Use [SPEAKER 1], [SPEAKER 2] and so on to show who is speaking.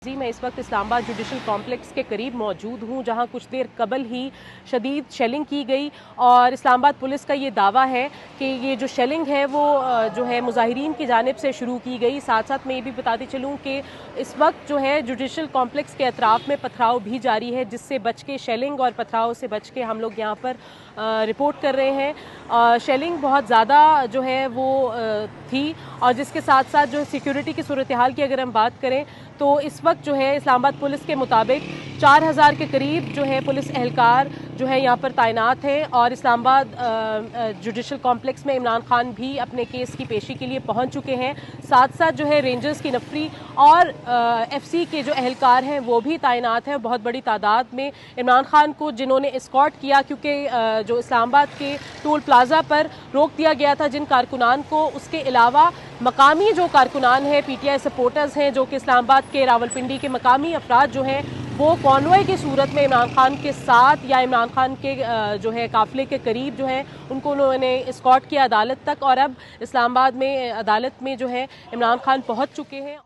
[SPEAKER 1] जी मैं इस वक्त इस्लामाबाद जुडिशल कॉम्प्लेक्स के करीब मौजूद हूँ, जहाँ कुछ देर कबल ही शदीद शेलिंग की गई और इस्लामाबाद पुलिस का ये दावा है कि ये जो शेलिंग है वो जो है मुजाहिरीन की जानिब से शुरू की गई। साथ साथ मैं ये भी बताती चलूँ कि इस वक्त जो है जुडिशल कॉम्प्लेक्स के अतराफ़ में पथराव भी जारी है, जिससे बच के शेलिंग और पथराव से बच के हम लोग यहाँ पर रिपोर्ट कर रहे हैं। शेलिंग बहुत ज़्यादा जो है वो थी और जिसके साथ साथ जो सिक्योरिटी की सूरत हाल की अगर हम बात करें तो इस वक्त जो है इस्लामाबाद पुलिस के मुताबिक 4000 के करीब जो है पुलिस एहलकार जो है यहाँ पर तैनात हैं और इस्लामाबाद जुडिशल कॉम्प्लेक्स में इमरान खान भी अपने केस की पेशी के लिए पहुँच चुके हैं। साथ साथ जो है रेंजर्स की नफरी और एफसी के जो एहलकार हैं वो भी तैनात हैं बहुत बड़ी तादाद में। इमरान खान को जिन्होंने एस्कॉर्ट किया, क्योंकि जो इस्लामाबाद के टोल प्लाजा पर रोक दिया गया था जिन कारकुनान को, उसके अलावा मकामी जो कारकुनान हैं, पीटीआई सपोर्टर्स हैं जो कि इस्लामाबाद के रावलपिंडी के मकामी अफराद जो हैं वो कॉन्वॉय की सूरत में इमरान खान के साथ या इमरान खान के जो है काफिले के करीब जो है उनको उन्होंने एस्कॉर्ट किया अदालत तक और अब इस्लामाबाद में अदालत में जो है इमरान खान पहुंच चुके हैं।